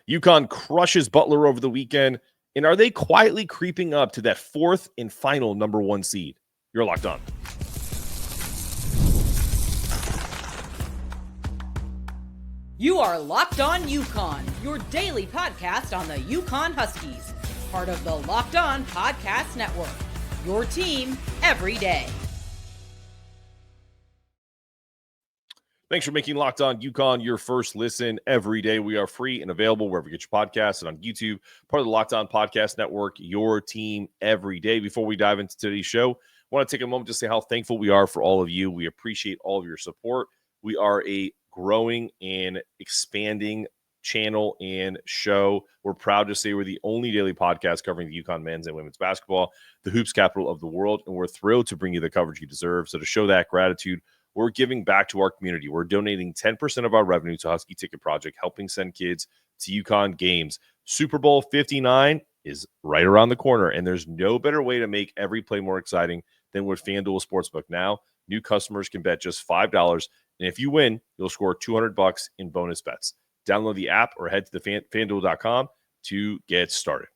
UConn crushes Butler over the weekend. And are they quietly creeping up to that fourth and final number 1 seed? You're locked on. You are Locked On UConn, your daily podcast on the UConn Huskies. Part of the Locked On Podcast Network, your team every day. Thanks for making Locked On UConn your first listen every day. We are free and available wherever you get your podcasts and on YouTube, part of the Locked On Podcast Network, your team every day. Before we dive into today's show, I want to take a moment to say how thankful we are for all of you. We appreciate all of your support. We are a growing and expanding channel and show. We're proud to say we're the only daily podcast covering the UConn men's and women's basketball, the hoops capital of the world, and we're thrilled to bring you the coverage you deserve. So to show that gratitude, we're giving back to our community. We're donating 10% of our revenue to Husky Ticket Project, helping send kids to UConn games. Super Bowl 59 is right around the corner, and there's no better way to make every play more exciting than with FanDuel Sportsbook. Now, new customers can bet just $5, and if you win, you'll score $200 in bonus bets. Download the app or head to the FanDuel.com to get started.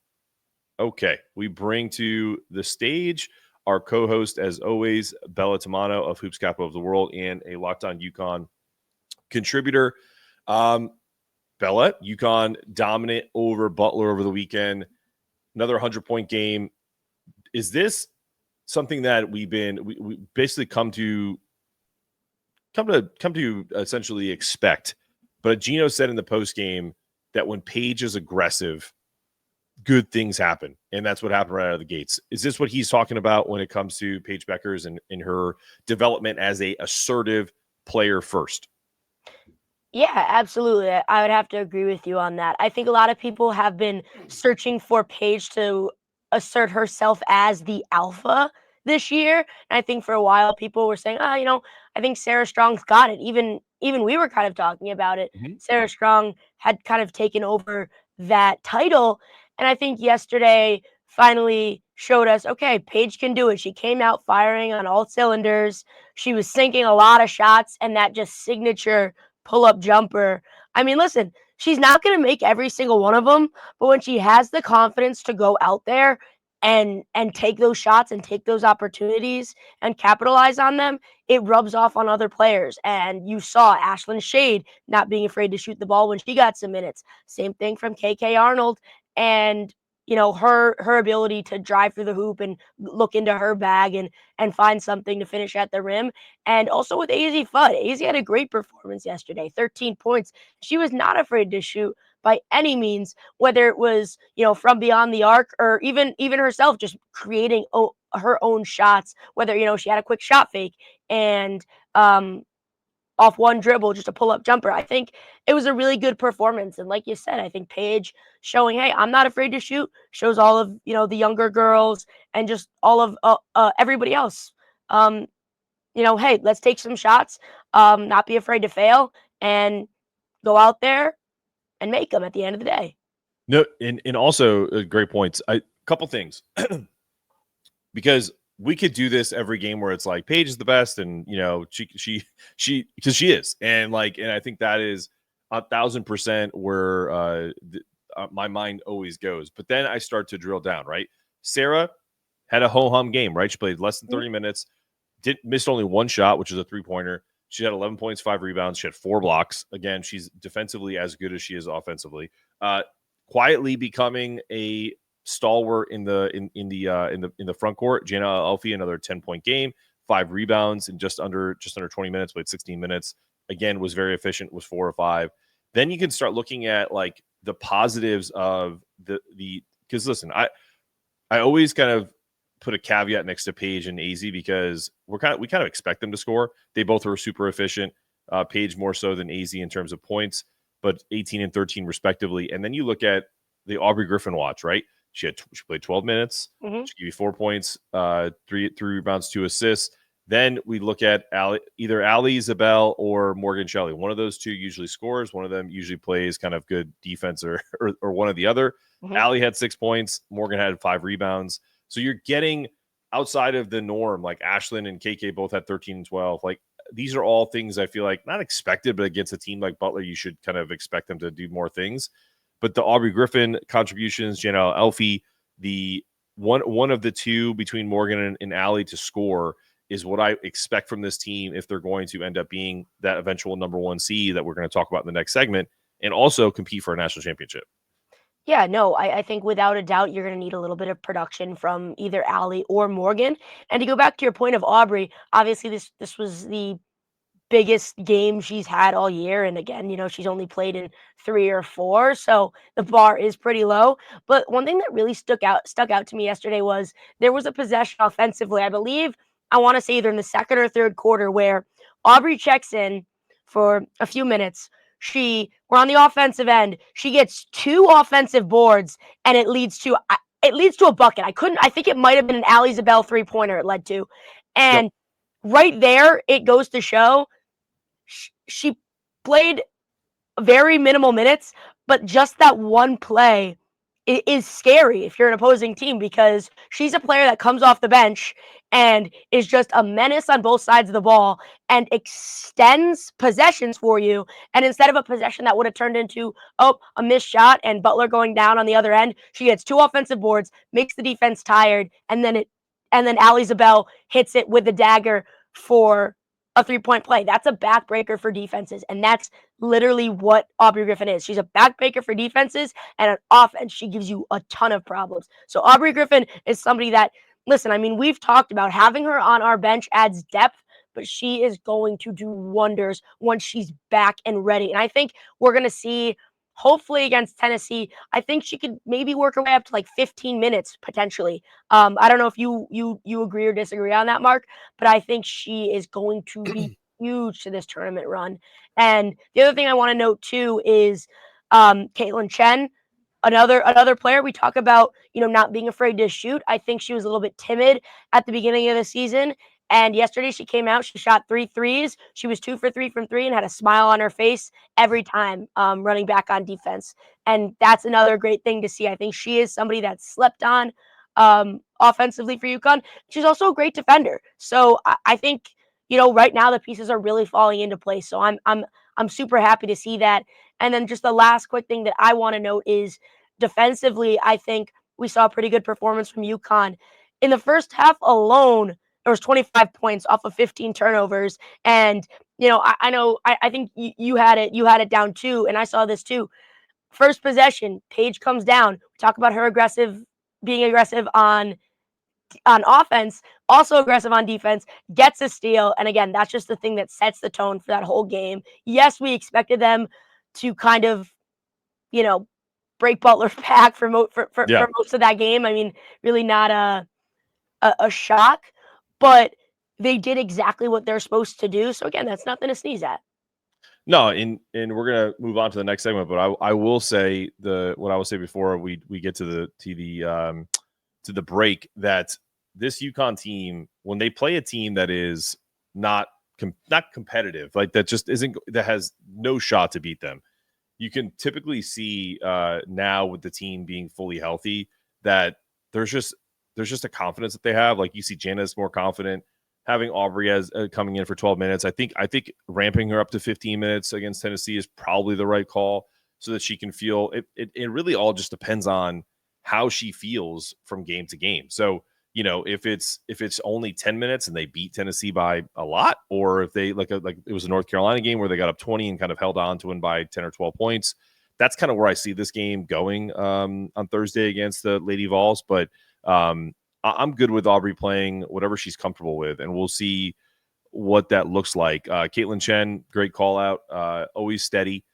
Okay, we bring to the stage our co-host, as always, Bella Tamano of Hoops Capital of the World and a Locked On UConn contributor. Bella, UConn dominant over Butler over the weekend. Another 100-point game. Is this something that we basically come to essentially expect? But Gino said in the post game that when Paige is aggressive, good things happen, and that's what happened right out of the gates. Is this what he's talking about when it comes to Paige Bueckers and in her development as a assertive player first? Yeah, absolutely. I would have to agree with you on that. I think a lot of people have been searching for Paige to assert herself as the alpha this year. And I think for a while people were saying, I think Sarah Strong's got it. Even we were kind of talking about it. Mm-hmm. Sarah Strong had kind of taken over that title. And I think yesterday finally showed us, okay, Paige can do it. She came out firing on all cylinders. She was sinking a lot of shots, and that just signature pull-up jumper. I mean, listen, she's not going to make every single one of them, but when she has the confidence to go out there and take those shots and take those opportunities and capitalize on them, it rubs off on other players. And you saw Ashlyn Shade not being afraid to shoot the ball when she got some minutes. Same thing from KK Arnold. And her ability to drive through the hoop and look into her bag and find something to finish at the rim. And also with AZ Fudd. AZ had a great performance yesterday, 13 points. She was not afraid to shoot by any means, whether it was, from beyond the arc or even herself just creating her own shots, whether, she had a quick shot fake and off one dribble, just a pull-up jumper. I think it was a really good performance. And like you said, I think Paige showing, hey, I'm not afraid to shoot, shows all of, the younger girls and just all of everybody else. Hey, let's take some shots, not be afraid to fail and go out there and make them at the end of the day. No, and also great points. A couple things. Because we could do this every game where it's like Paige is the best, and she because she is, and I think that is 1,000% where my mind always goes. But then I start to drill down. Right, Sarah had a ho-hum game. Right, she played less than 30 minutes, missed only one shot, which is a 3-pointer. She had 11 points, 5 rebounds. She had 4 blocks. Again, she's defensively as good as she is offensively. Quietly becoming a stalwart in the front court. Jana Alfie, another 10-point game, 5 rebounds in just under 20 minutes, played 16 minutes. Again, was very efficient, was 4 or 5. Then you can start looking at the positives of the because listen, I always kind of put a caveat next to Paige and AZ because we kind of expect them to score. They both are super efficient. Paige more so than AZ in terms of points, but 18 and 13 respectively. And then you look at the Aubrey Griffin watch, right? She played 12 minutes. Mm-hmm. She gave you 4 points, 3 rebounds, 2 assists. Then we look at either Ali Isabel or Morgan Shelley. One of those two usually scores. One of them usually plays kind of good defense or one or the other. Mm-hmm. Ali had 6 points. Morgan had 5 rebounds. So you're getting outside of the norm. Like Ashlyn and KK both had 13 and 12. These are all things I feel like not expected, but against a team like Butler, you should kind of expect them to do more things. But the Aubrey Griffin contributions, Janelle Elfie, the one of the two between Morgan and Allie to score is what I expect from this team if they're going to end up being that eventual number one seed that we're going to talk about in the next segment, and also compete for a national championship. Yeah, no, I think without a doubt you're going to need a little bit of production from either Allie or Morgan. And to go back to your point of Aubrey, obviously this was the biggest game she's had all year. And again, she's only played in 3 or 4, so the bar is pretty low. But one thing that really stuck out to me yesterday was there was a possession offensively, I believe, I want to say either in the second or third quarter, where Aubrey checks in for a few minutes. We're on the offensive end. She gets 2 offensive boards, and it leads to a bucket. I think it might have been an Allie Zabel 3-pointer it led to. And right there, it goes to show she played very minimal minutes, but just that one play is scary if you're an opposing team, because she's a player that comes off the bench and is just a menace on both sides of the ball and extends possessions for you. And instead of a possession that would have turned into, a missed shot and Butler going down on the other end, she gets 2 offensive boards, makes the defense tired, and then Allie Zabel hits it with the dagger for a 3-point play. That's a backbreaker for defenses, and that's literally what Aubrey Griffin is. She's a backbreaker for defenses, and on offense, she gives you a ton of problems. So Aubrey Griffin is somebody that, listen, we've talked about having her on our bench adds depth, but she is going to do wonders once she's back and ready. And I think we're going to see, hopefully against Tennessee, I think she could maybe work her way up to like 15 minutes potentially. I don't know if you agree or disagree on that, Mark, but I think she is going to be huge to this tournament run. And the other thing I want to note too is Caitlin Chen, another player. We talk about, not being afraid to shoot. I think she was a little bit timid at the beginning of the season. And yesterday she came out, she shot 3 threes. She was 2 for 3 from 3 and had a smile on her face every time running back on defense. And that's another great thing to see. I think she is somebody that slept on offensively for UConn. She's also a great defender. So I think, right now the pieces are really falling into place. So I'm super happy to see that. And then just the last quick thing that I want to note is defensively, I think we saw a pretty good performance from UConn. In the first half alone, there was 25 points off of 15 turnovers. And, I think you had it down too. And I saw this too. First possession, Paige comes down. We talk about her being aggressive on offense, also aggressive on defense, gets a steal. And again, that's just the thing that sets the tone for that whole game. Yes, we expected them to kind of, break Butler's back for most of that game. Really not a shock, but they did exactly what they're supposed to do. So again, that's nothing to sneeze at. No, and we're gonna move on to the next segment, but I will say what I will say before we get to the break, that this UConn team, when they play a team that is not competitive, like that just isn't, that has no shot to beat them, you can typically see now with the team being fully healthy that there's just a confidence that they have. Like you see Jana's more confident. Having Aubrey as coming in for 12 minutes, I think ramping her up to 15 minutes against Tennessee is probably the right call, so that she can feel it. It really all just depends on how she feels from game to game. So, if it's only 10 minutes and they beat Tennessee by a lot, or if they like it was a North Carolina game where they got up 20 and kind of held on to win by 10 or 12 points, that's kind of where I see this game going on Thursday against the Lady Vols. But I'm good with Aubrey playing whatever she's comfortable with, and we'll see what that looks like. Caitlin Chen, great call out, always steady.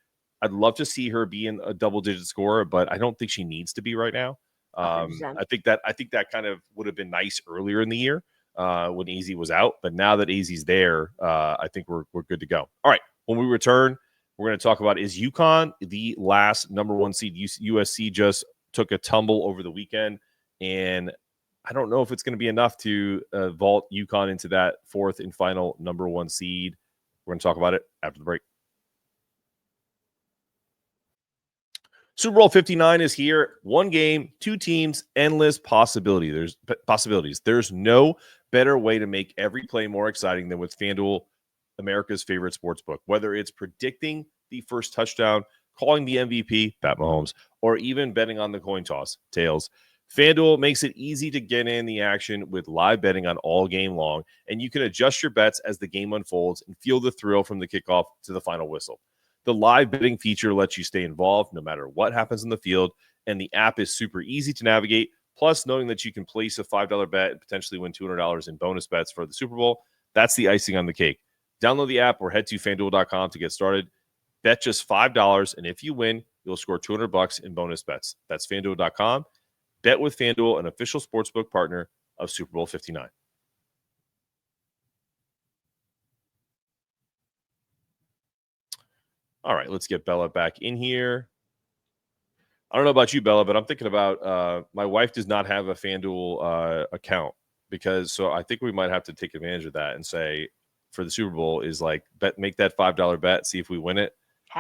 I'd love to see her be in a double-digit scorer, but I don't think she needs to be right now. I think that kind of would have been nice earlier in the year when Easy was out, but now that Easy's there, I think we're good to go. All right, when we return, we're going to talk about, is UConn the last number one seed? USC just took a tumble over the weekend, and I don't know if it's going to be enough to vault UConn into that 4th and final number one seed. We're going to talk about it after the break. Super Bowl 59 is here. 1 game, 2 teams, endless possibility. There's possibilities. There's no better way to make every play more exciting than with FanDuel, America's favorite sports book. Whether it's predicting the first touchdown, calling the MVP, Pat Mahomes, or even betting on the coin toss, tails. FanDuel makes it easy to get in the action with live betting on all game long, and you can adjust your bets as the game unfolds and feel the thrill from the kickoff to the final whistle. The live betting feature lets you stay involved no matter what happens in the field, and the app is super easy to navigate. Plus, knowing that you can place a $5 bet and potentially win $200 in bonus bets for the Super Bowl, that's the icing on the cake. Download the app or head to FanDuel.com to get started. Bet just $5, and if you win, you'll score $200 in bonus bets. That's FanDuel.com. Bet with FanDuel, an official sportsbook partner of Super Bowl 59. All right, let's get Bella back in here. I don't know about you, Bella, but I'm thinking about my wife does not have a FanDuel account so I think we might have to take advantage of that and say for the Super Bowl is like make that $5 bet, see if we win it,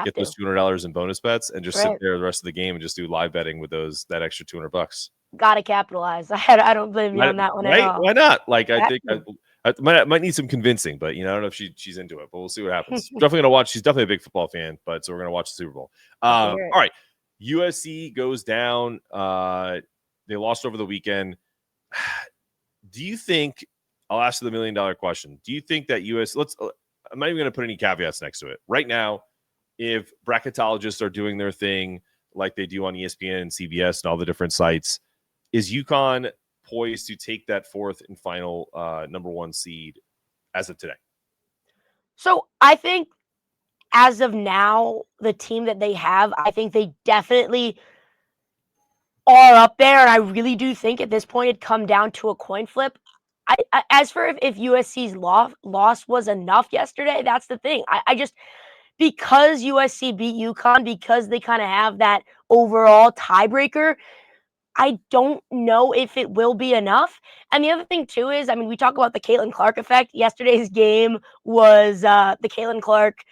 get those $200 in bonus bets, and just sit there the rest of the game and just do live betting with that extra $200. Gotta capitalize. I don't blame you on that one at all. Why not? Like I think I might need some convincing, but I don't know if she's into it, but we'll see what happens. Definitely gonna watch. She's definitely a big football fan, so we're gonna watch the Super Bowl. All right, USC goes down. They lost over the weekend. Do you think? I'll ask you the $1 million question. Do you think that I'm not even gonna put any caveats next to it right now. If bracketologists are doing their thing like they do on ESPN and CBS and all the different sites, is UConn poised to take that fourth and final number one seed as of today? So I think as of now, the team that they have, I think they definitely are up there. And I really do think at this point it'd come down to a coin flip. As for if USC's loss was enough yesterday, that's the thing. I just, because USC beat UConn, because they kind of have that overall tiebreaker, I don't know if it will be enough. And the other thing, too, is, we talk about the Caitlin Clark effect. Yesterday's game was the Caitlin Clark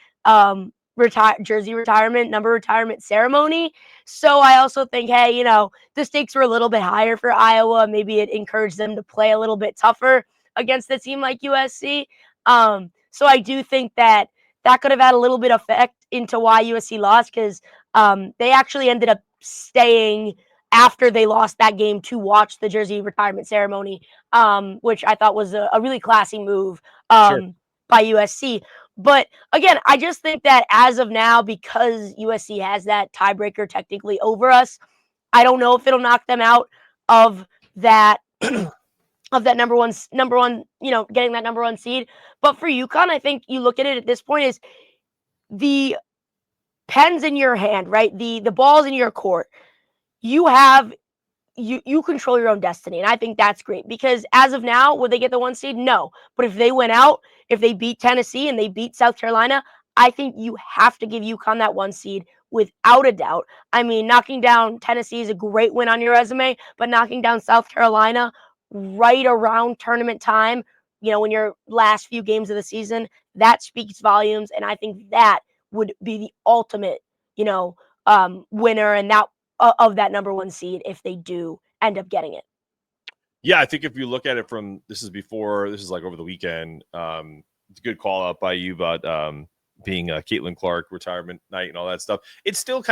jersey retirement, number retirement ceremony. So I also think, hey, the stakes were a little bit higher for Iowa. Maybe it encouraged them to play a little bit tougher against a team like USC. So I do think that could have had a little bit of effect into why USC lost, because they actually ended up staying after they lost that game to watch the jersey retirement ceremony, which I thought was a really classy move by USC. But again, I just think that as of now, because USC has that tiebreaker technically over us, I don't know if it'll knock them out of that of that number one, getting that number one seed. But for UConn, I think you look at it at this point is the pen's in your hand, right? The ball's in your court. You control your own destiny. And I think that's great, because as of now, would they get the one seed? No. But if they went out, if they beat Tennessee and they beat South Carolina, I think you have to give UConn that one seed without a doubt. Knocking down Tennessee is a great win on your resume, but knocking down South Carolina right around tournament time, in your last few games of the season, that speaks volumes. And I think that would be the ultimate, winner and that of that number one seed if they do end up getting it. Yeah, I think if you look at it from this is like over the weekend. It's a good call out by you about being a Caitlin Clark retirement night and all that stuff. It's still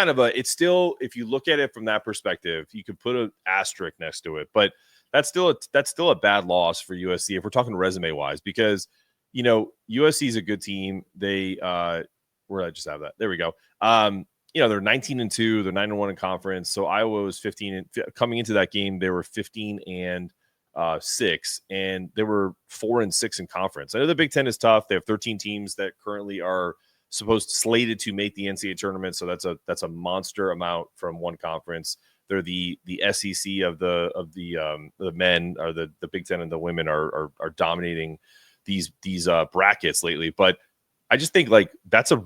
if you look at it from that perspective, you could put an asterisk next to it, but that's still a bad loss for USC if we're talking resume wise, because USC is a good team. They where did I just have that? There we go. They're 19-2. They're 9-1 in conference. So Iowa was 15 coming into that game. They were 15-6, and they were 4-6 in conference. I know the Big Ten is tough. They have 13 teams that currently are slated to make the NCAA tournament. So that's a monster amount from one conference. They're the SEC of the men, or the Big Ten, and the women are dominating these brackets lately. But I just think that's a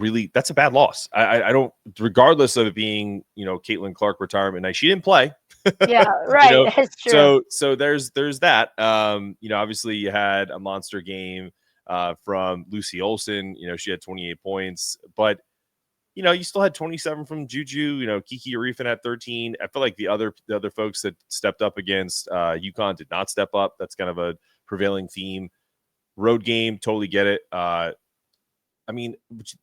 bad loss. I don't, regardless of it being, Caitlin Clark retirement night, she didn't play. Yeah, right. That's true. So there's that. Obviously you had a monster game from Lucy Olsen. She had 28 points, but you still had 27 from Juju. Kiki Arifin had 13. I feel like the other folks that stepped up against UConn did not step up. That's kind of a prevailing theme. Road game, totally get it. I mean,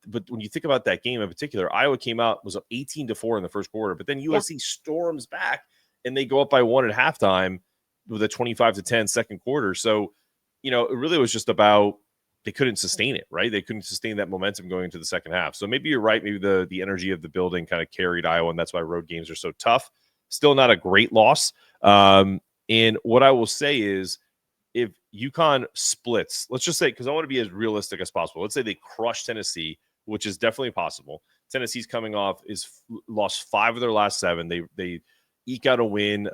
but when you think about that game in particular, Iowa came out, was up 18-4 in the first quarter, but then USC storms back and they go up by 1 at halftime with a 25-10 second quarter. So, it really was just about they couldn't sustain it, right? They couldn't sustain that momentum going into the second half. So maybe you're right. Maybe the energy of the building kind of carried Iowa, and that's why road games are so tough. Still not a great loss. And what I will say is, if UConn splits, let's just say, because I want to be as realistic as possible. Let's say they crush Tennessee, which is definitely possible. Tennessee's coming off lost 5 of their last 7. They eke out a win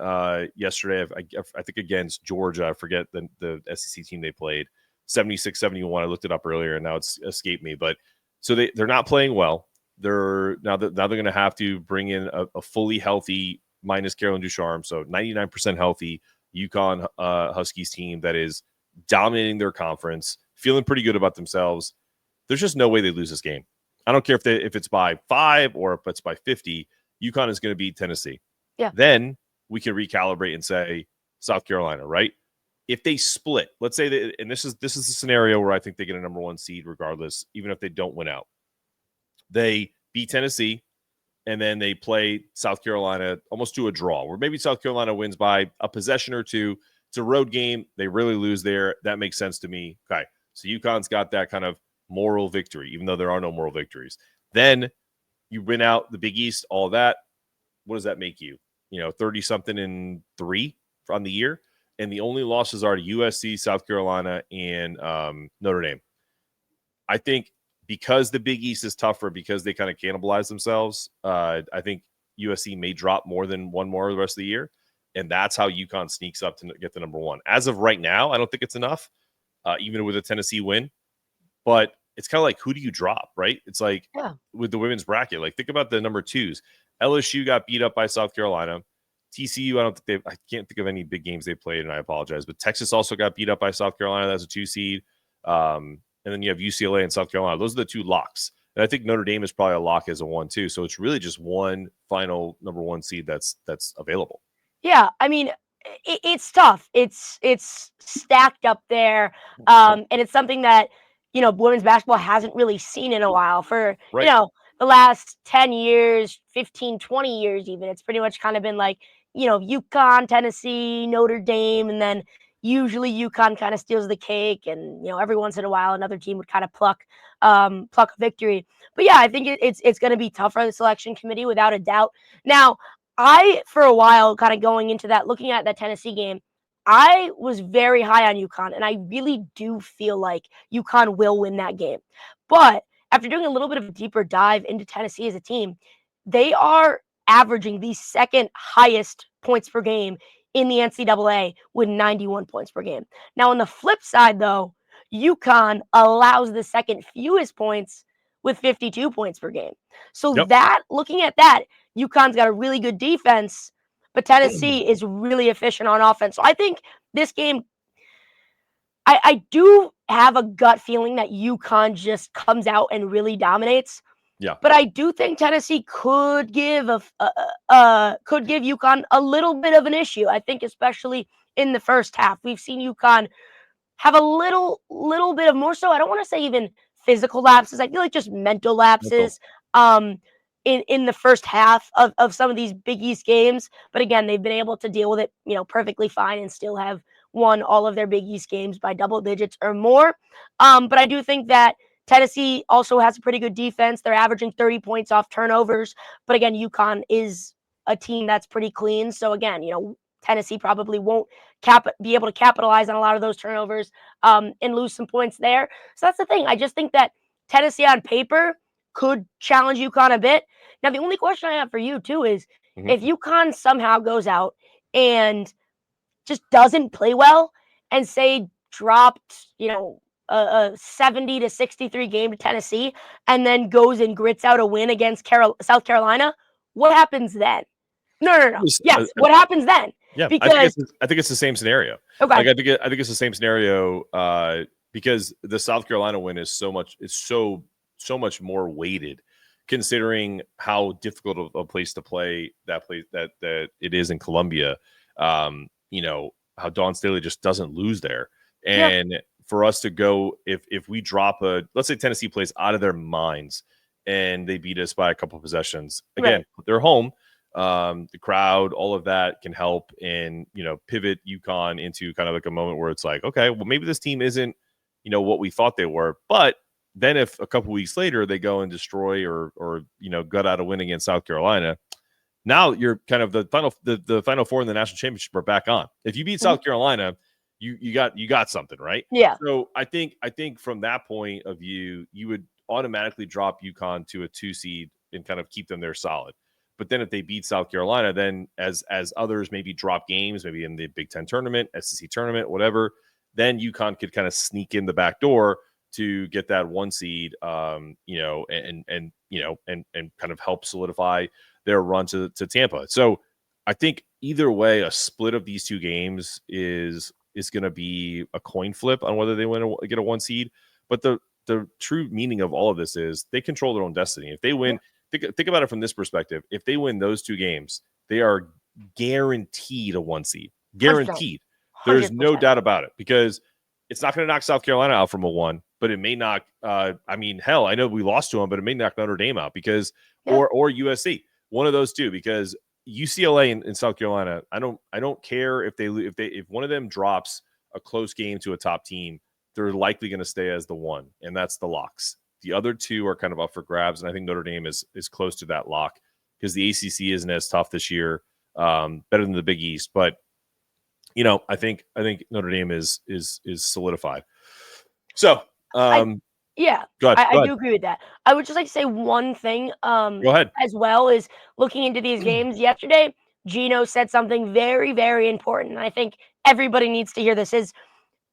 yesterday, I think against Georgia. I forget the SEC team they played, 76-71. I looked it up earlier, and now it's escaped me. But so they're not playing well. They're going to have to bring in a fully healthy minus Carolyn Ducharme, so 99% healthy UConn Huskies team that is dominating their conference, feeling pretty good about themselves. There's just no way they lose this game. I don't care if it's by 5 or if it's by 50. UConn is going to beat Tennessee. Yeah. Then we can recalibrate and say South Carolina, right? If they split, let's say that, and this is the scenario where I think they get a number 1 seed regardless, even if they don't win out. They beat Tennessee, and then they play South Carolina almost to a draw, where maybe South Carolina wins by a possession or two. It's a road game. They really lose there. That makes sense to me. Okay, so UConn's got that kind of moral victory, even though there are no moral victories. Then you win out the Big East, all that. What does that make you? 30-something and 3 on the year. And the only losses are to USC, South Carolina, and Notre Dame. I think because the Big East is tougher, because they kind of cannibalize themselves, I think USC may drop more than one more the rest of the year. And that's how UConn sneaks up to get the number 1. As of right now, I don't think it's enough, even with a Tennessee win. But it's kind of like, who do you drop, right? It's like with the women's bracket. Like, think about the number 2s. LSU got beat up by South Carolina. TCU, I can't think of any big games they played, and I apologize. But Texas also got beat up by South Carolina. That's a 2 seed. And then you have UCLA and South Carolina. Those are the 2 locks. And I think Notre Dame is probably a lock as a 1 too. So it's really just one final number 1 seed that's available. Yeah, I mean, it's tough. It's stacked up there, and it's something that women's basketball hasn't really seen in a while. For the last 10 years, 15, 20 years, even it's pretty much kind of been like UConn, Tennessee, Notre Dame, and then usually UConn kind of steals the cake, and every once in a while another team would kind of pluck a victory. But yeah, I think it's going to be tough for the selection committee without a doubt. Now, I, for a while, kind of going into that, looking at that Tennessee game, I was very high on UConn, and I really do feel like UConn will win that game. But after doing a little bit of a deeper dive into Tennessee as a team, they are averaging the 2nd highest points per game in the NCAA with 91 points per game. Now, on the flip side, though, UConn allows the 2nd fewest points with 52 points per game. So looking at that, UConn's got a really good defense, but Tennessee is really efficient on offense. So I think this game, I do have a gut feeling that UConn just comes out and really dominates. Yeah. But I do think Tennessee could give UConn a little bit of an issue. I think especially in the first half, we've seen UConn have a little bit of more so. I don't want to say even physical lapses. I feel like just mental lapses in the first half of some of these Big East games. But again, they've been able to deal with it, perfectly fine and still have won all of their Big East games by double digits or more. But I do think that Tennessee also has a pretty good defense. They're averaging 30 points off turnovers. But again, UConn is a team that's pretty clean. So again, Tennessee probably won't be able to capitalize on a lot of those turnovers and lose some points there. So that's the thing. I just think that Tennessee on paper could challenge UConn a bit. Now, the only question I have for you, too, is if UConn somehow goes out and just doesn't play well and, say, dropped, a 70-63 game to Tennessee and then goes and grits out a win against South Carolina, what happens then? No. Yes, what happens then? Yeah, because I think it's the same scenario. Okay, I think it's the same scenario because the South Carolina win is so much more weighted, considering how difficult of a place to play that it is in Columbia. How Dawn Staley just doesn't lose there, and for us to go, if we drop let's say Tennessee plays out of their minds and they beat us by a couple of possessions, again, they're home. The crowd, all of that can help and, pivot UConn into kind of like a moment where it's like, okay, well, maybe this team isn't, what we thought they were. But then if a couple weeks later they go and destroy or gut out a win against South Carolina, now you're kind of the final four in the national championship are back on. If you beat South Carolina, you got something, right? Yeah. So I think from that point of view, you would automatically drop UConn to a 2 seed and kind of keep them there solid. But then if they beat South Carolina, then as others maybe drop games, maybe in the Big Ten tournament, SEC tournament, whatever, then UConn could kind of sneak in the back door to get that 1 seed, and kind of help solidify their run to Tampa. So I think either way, a split of these 2 games is going to be a coin flip on whether they win or get a 1 seed. But the true meaning of all of this is they control their own destiny. If they win, think about it from this perspective. If they win those 2 games, they are guaranteed a 1 seed. Guaranteed. 100%. There's no doubt about it, because it's not going to knock South Carolina out from a 1, but it may knock. I know we lost to them, but it may knock Notre Dame out because or USC, one of those 2, because UCLA and South Carolina, I don't care if one of them drops a close game to a top team, they're likely going to stay as the 1, and that's the locks. The other 2 are kind of up for grabs, and I think Notre Dame is close to that lock because the ACC isn't as tough this year, better than the Big East. But I think Notre Dame is solidified. So go ahead. I do agree with that. I would just like to say one thing Go ahead. as well, is looking into these games yesterday. Gino said something very, very important, and I think everybody needs to hear this. Is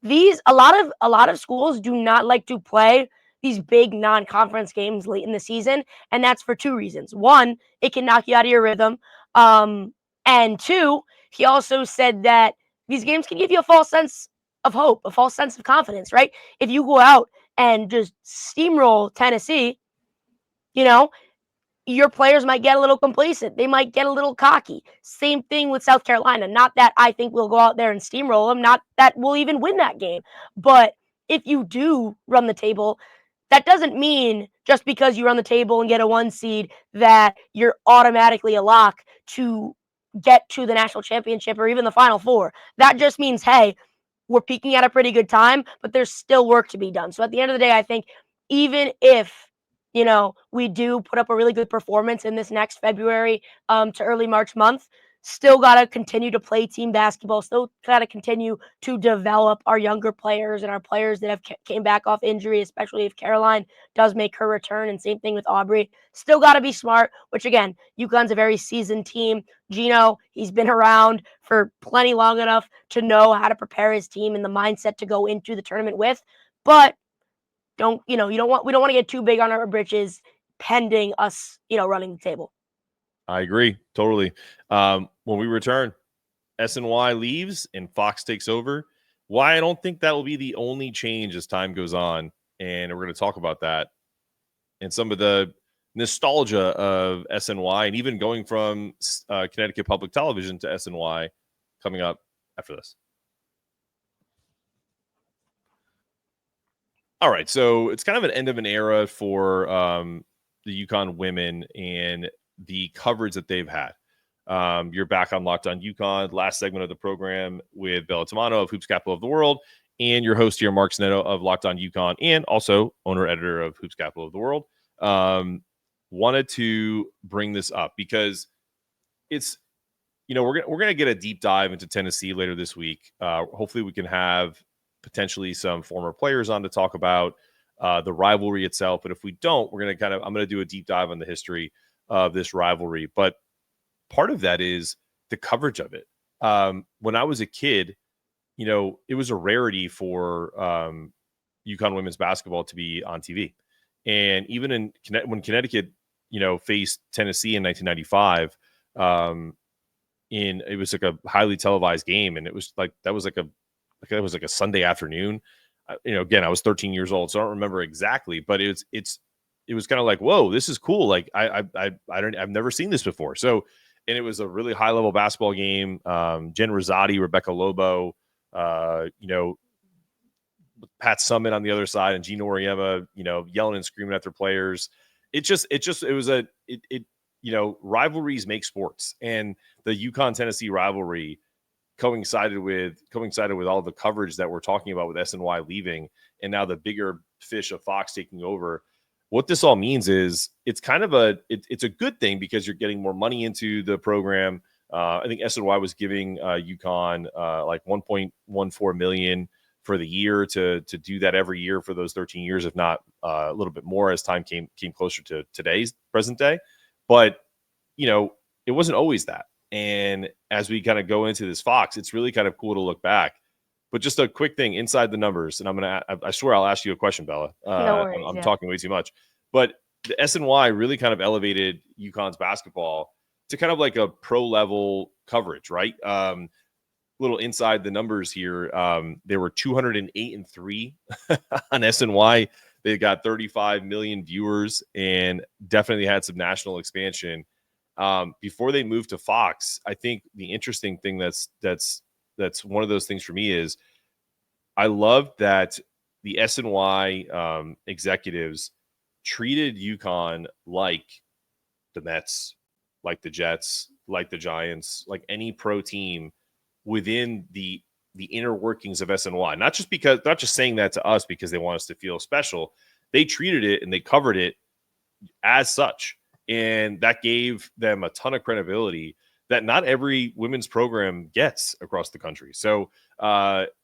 a lot of schools do not like to play these big non-conference games late in the season, and that's for 2 reasons. 1, it can knock you out of your rhythm, and 2, he also said that these games can give you a false sense of hope, a false sense of confidence, right? If you go out and just steamroll Tennessee, your players might get a little complacent. They might get a little cocky. Same thing with South Carolina. Not that I think we'll go out there and steamroll them, not that we'll even win that game. But if you do run the table, that doesn't mean just because you run the table and get a 1 seed that you're automatically a lock to get to the national championship or even the Final Four. That just means, hey, we're peaking at a pretty good time, but there's still work to be done. So at the end of the day, I think even if we do put up a really good performance in this next February to early March month, still got to continue to play team basketball, still got to continue to develop our younger players and our players that have came back off injury, especially if Caroline does make her return, and same thing with Aubrey. Still got to be smart, which again, UConn's a very seasoned team. Gino, he's been around for plenty long enough to know how to prepare his team and the mindset to go into the tournament with, but we don't want to get too big on our britches pending us, running the table. I agree totally. When we return, SNY leaves and Fox takes over. Why I don't think that will be the only change as time goes on, and we're going to talk about that and some of the nostalgia of SNY, and even going from Connecticut Public Television to SNY, coming up after this. All right, so it's kind of an end of an era for the UConn women and the coverage that they've had. You're back on Locked On UConn, last segment of the program with Bella Tamano of Hoops Capital of the World, and your host here, Mark Snetto of Locked On UConn, and also owner-editor of Hoops Capital of the World. Wanted to bring this up because it's, we're gonna get a deep dive into Tennessee later this week. Hopefully we can have potentially some former players on to talk about the rivalry itself. But if we don't, I'm going to do a deep dive on the history of this rivalry. But part of that is the coverage of it. When I was a kid, it was a rarity for UConn women's basketball to be on TV. And even when Connecticut, faced Tennessee in 1995, it was like a highly televised game. And it was like, that was like a Sunday afternoon. Again, I was 13 years old, so I don't remember exactly, but it was kind of like, whoa, this is cool. Like I've never seen this before. So, and it was a really high level basketball game. Jen Rosati, Rebecca Lobo, Pat Summitt on the other side and Gino Auriemma, yelling and screaming at their players. Rivalries make sports, and the UConn Tennessee rivalry coincided with all the coverage that we're talking about with SNY leaving, and now the bigger fish of Fox taking over. What this all means is it's kind of it's a good thing because you're getting more money into the program. I think SNY was giving UConn like $1.14 million for the year to do that every year for those 13 years, if not a little bit more as time came closer to today's present day. But, it wasn't always that. And as we kind of go into this Fox, it's really kind of cool to look back. But just a quick thing inside the numbers, and I swear I'll ask you a question, Bella. No worries, I'm talking way too much. But the SNY really kind of elevated UConn's basketball to kind of like a pro level coverage, right? Little inside the numbers here. They were 208-3 on SNY. They got 35 million viewers and definitely had some national expansion. Before they moved to Fox, I think the interesting thing that's one of those things for me is I love that the SNY executives treated UConn like the Mets, like the Jets, like the Giants, like any pro team within the inner workings of SNY. Not just saying that to us because they want us to feel special. They treated it and they covered it as such. And that gave them a ton of credibility that not every women's program gets across the country. So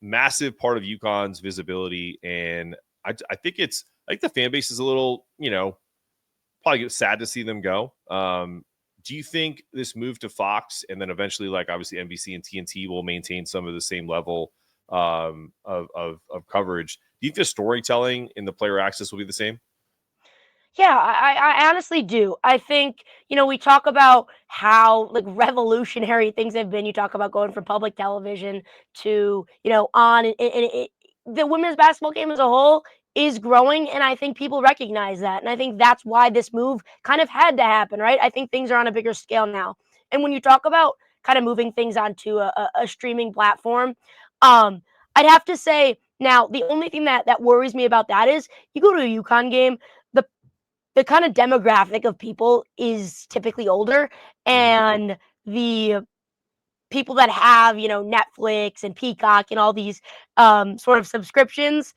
massive part of UConn's visibility. And I think the fan base is a little, probably sad to see them go. Do you think this move to Fox and then eventually, like obviously NBC and TNT will maintain some of the same level of coverage? Do you think the storytelling in the player access will be the same? Yeah, I honestly do. I think, we talk about how like revolutionary things have been. You talk about going from public television to, on the women's basketball game as a whole is growing. And I think people recognize that. And I think that's why this move kind of had to happen, right? I think things are on a bigger scale now. And when you talk about kind of moving things onto a streaming platform, I'd have to say now, the only thing that worries me about that is you go to a UConn game, the kind of demographic of people is typically older, and the people that have, Netflix and Peacock and all these sort of subscriptions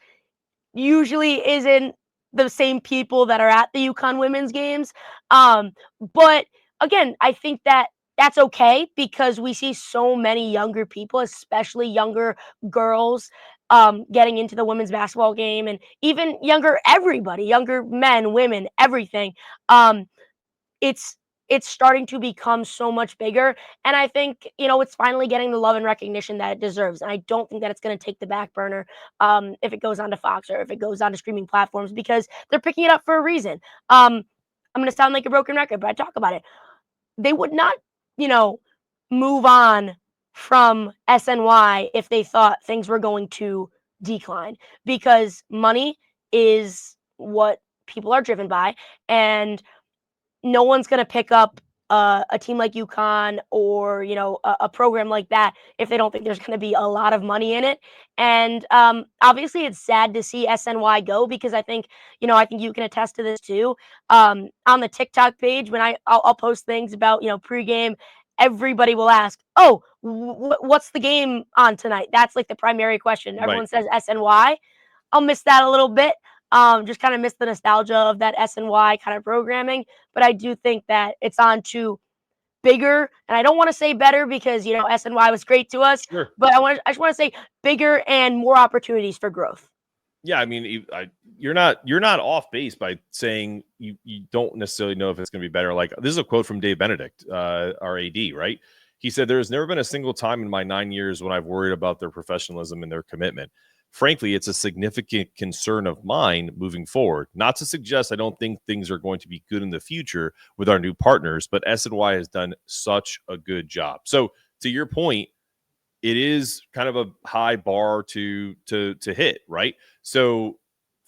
usually isn't the same people that are at the UConn women's games. But again, I think that's okay because we see so many younger people, especially younger girls, getting into the women's basketball game, and even everybody, younger men, women, everything. It's starting to become so much bigger, and I think it's finally getting the love and recognition that it deserves. And I don't think that it's going to take the back burner if it goes on to Fox or if it goes on to streaming platforms because they're picking it up for a reason. I'm going to sound like a broken record, but I talk about it. They would not, move on from SNY if they thought things were going to decline because money is what people are driven by, and no one's going to pick up a team like UConn or, a program like that if they don't think there's going to be a lot of money in it. And obviously it's sad to see SNY go because I think you can attest to this too. On the TikTok page, when I'll post things about, pregame, everybody will ask, oh, what's the game on tonight? That's like the primary question. Everyone says SNY. I'll miss that a little bit. Just kind of miss the nostalgia of that SNY kind of programming. But I do think that it's on to bigger, and I don't want to say better because, SNY was great to us, Sure. But I just want to say bigger and more opportunities for growth. Yeah, I mean, you're not off base by saying you don't necessarily know if it's going to be better. Like this is a quote from Dave Benedict, our AD, right? He said, "There has never been a single time in my 9 years when I've worried about their professionalism and their commitment. Frankly, it's a significant concern of mine moving forward. Not to suggest I don't think things are going to be good in the future with our new partners, but SNY has done such a good job." So to your point, it is kind of a high bar to hit, right? So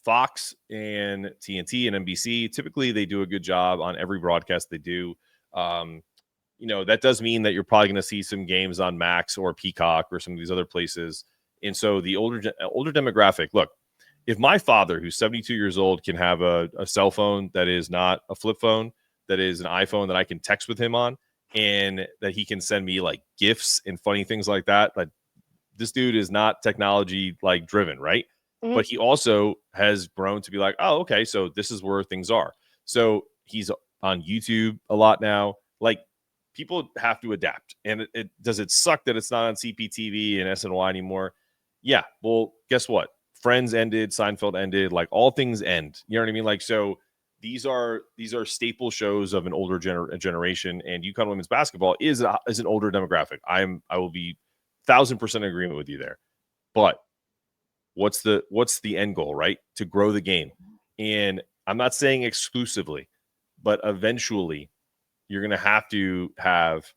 Fox and TNT and NBC, typically they do a good job on every broadcast they do. That does mean that you're probably going to see some games on Max or Peacock or some of these other places. And so the older demographic, look, if my father, who's 72 years old, can have a cell phone that is not a flip phone, that is an iPhone that I can text with him on, and that he can send me like gifts and funny things like that, like this dude is not technology like driven, right? Mhm. But he also has grown to be like, oh, okay, so this is where things are. So he's on YouTube a lot now. Like people have to adapt. And does it suck that it's not on CPTV and SNY anymore? Yeah. Well, guess what? Friends ended, Seinfeld ended, like all things end. You know what I mean? Like, so these are staple shows of an older generation, and UConn women's basketball is an older demographic. I will be 1,000% in agreement with you there. But what's the end goal, right? To grow the game. And I'm not saying exclusively, but eventually you're going to have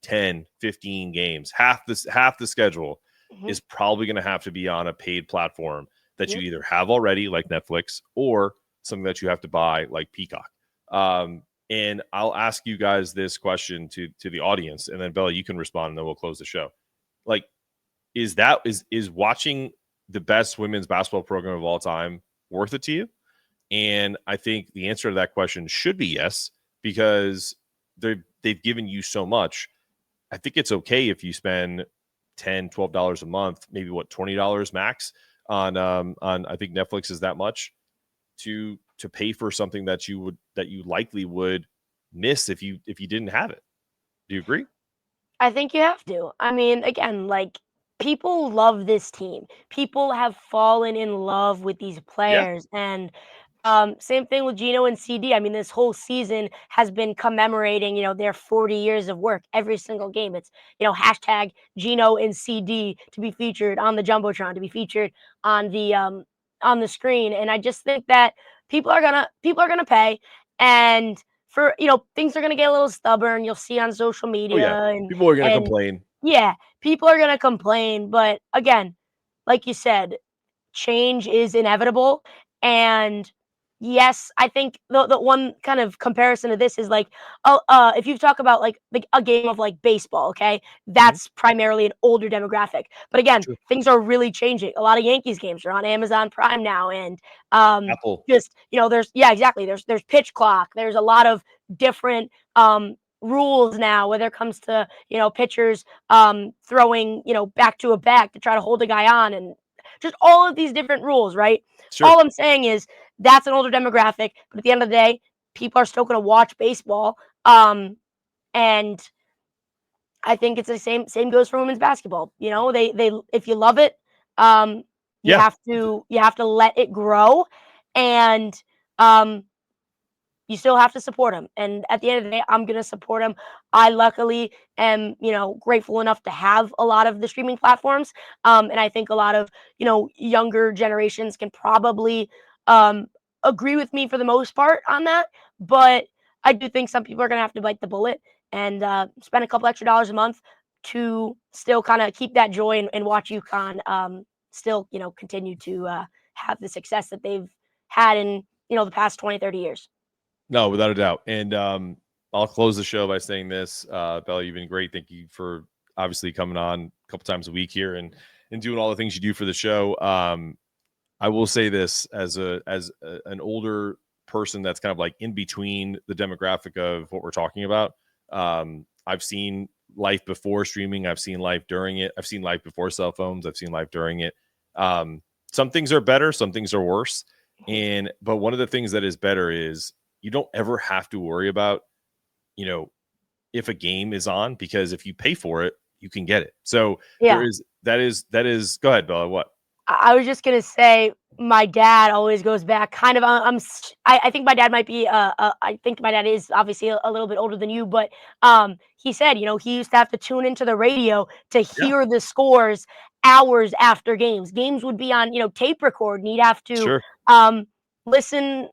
10, 15 games. Half the schedule is probably going to have to be on a paid platform that you either have already, like Netflix, or something that you have to buy, like Peacock. And I'll ask you guys this question to the audience, and then Bella, you can respond, and then we'll close the show. Like, is watching the best women's basketball program of all time worth it to you? And I think the answer to that question should be yes, because they've given you so much. I think it's okay if you spend $10, $12 a month, maybe $20 max on I think Netflix is that much to pay for something that you likely would miss if you didn't have it. Do you agree? I think you have to. I mean, again, like people love this team. People have fallen in love with these Yeah, players, and same thing with Gino and CD. I mean, this whole season has been commemorating, their 40 years of work. Every single game, it's hashtag Gino and CD to be featured on the jumbotron, to be featured on the screen. And I just think that people are gonna pay, and for things are gonna get a little stubborn. You'll see on social oh yeah, media, and people are going to and complain. yeah, people are gonna complain. But again, like you said, change is inevitable. And yes, I think the one kind of comparison to this is like, if you talk about like a game of like baseball, okay, Mhm. that's primarily an older demographic. But again, Sure. things are really changing. A lot of Yankees games are on Amazon Prime now, and Apple. just there's exactly there's pitch clock. There's a lot of different rules now, whether it comes to pitchers throwing back to a back to try to hold a guy on, and just all of these different rules, right? Sure. All I'm saying is that's an older demographic, but at the end of the day, people are still going to watch baseball. And I think it's the same goes for women's basketball. They if you love it, um, you Yeah. have to let it grow, and um, you still have to support them. And at the end of the day, I'm going to support them. I luckily am, grateful enough to have a lot of the streaming platforms. And I think a lot of, younger generations can probably agree with me for the most part on that. But I do think some people are going to have to bite the bullet and spend a couple extra dollars a month to still kind of keep that joy and watch UConn still, continue to have the success that they've had in, the past 20, 30 years. No, without a doubt. And I'll close the show by saying this. Bella, you've been great. Thank you for obviously coming on a couple times a week here and doing all the things you do for the show. I will say this as an older person that's kind of like in between the demographic of what we're talking about. I've seen life before streaming. I've seen life during it. I've seen life before cell phones. I've seen life during it. Some things are better. Some things are worse. But one of the things that is better is you don't ever have to worry about, if a game is on, because if you pay for it, you can get it. So Yeah. that is, go ahead, Bella. What? I was just gonna say my dad always goes back kind of I think my dad might be I think my dad is obviously a little bit older than you, but he said he used to have to tune into the radio to Yeah, hear the scores hours after games would be on tape record, and he'd have to sure. listen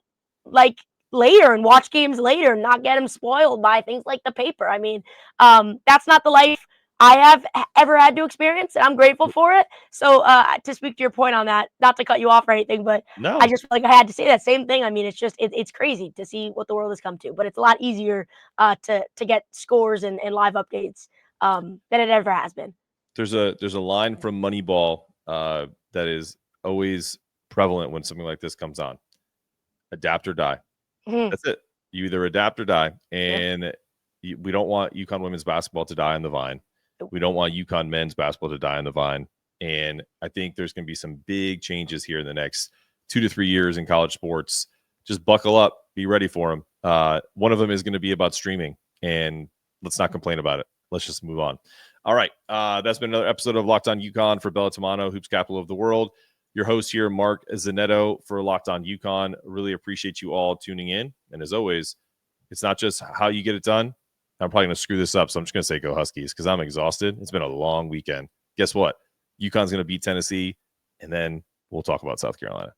like later and watch games later and not get him spoiled by things like the paper. I mean, that's not the life I have ever had to experience, and I'm grateful for it. So, to speak to your point on that, not to cut you off or anything, but I No, just feel like I had to say that same thing. I mean, it's just it's crazy to see what the world has come to, but it's a lot easier to get scores and live updates than it ever has been. there's a line from Moneyball that is always prevalent when something like this comes on. Adapt or die. Mhm. That's it. You either adapt or die. And we don't want UConn women's basketball to die on the vine. We don't want UConn men's basketball to die on the vine. And I think there's going to be some big changes here in the next 2 to 3 years in college sports. Just buckle up. Be ready for them. One of them is going to be about streaming. And let's not complain about it. Let's just move on. All right. That's been another episode of Locked On UConn for Bella Tamano, Hoops Capital of the World. Your host here, Mark Zanetto for Locked On UConn. Really appreciate you all tuning in. And as always, it's not just how you get it done. I'm probably going to screw this up, so I'm just going to say go Huskies because I'm exhausted. It's been a long weekend. Guess what? UConn's going to beat Tennessee, and then we'll talk about South Carolina.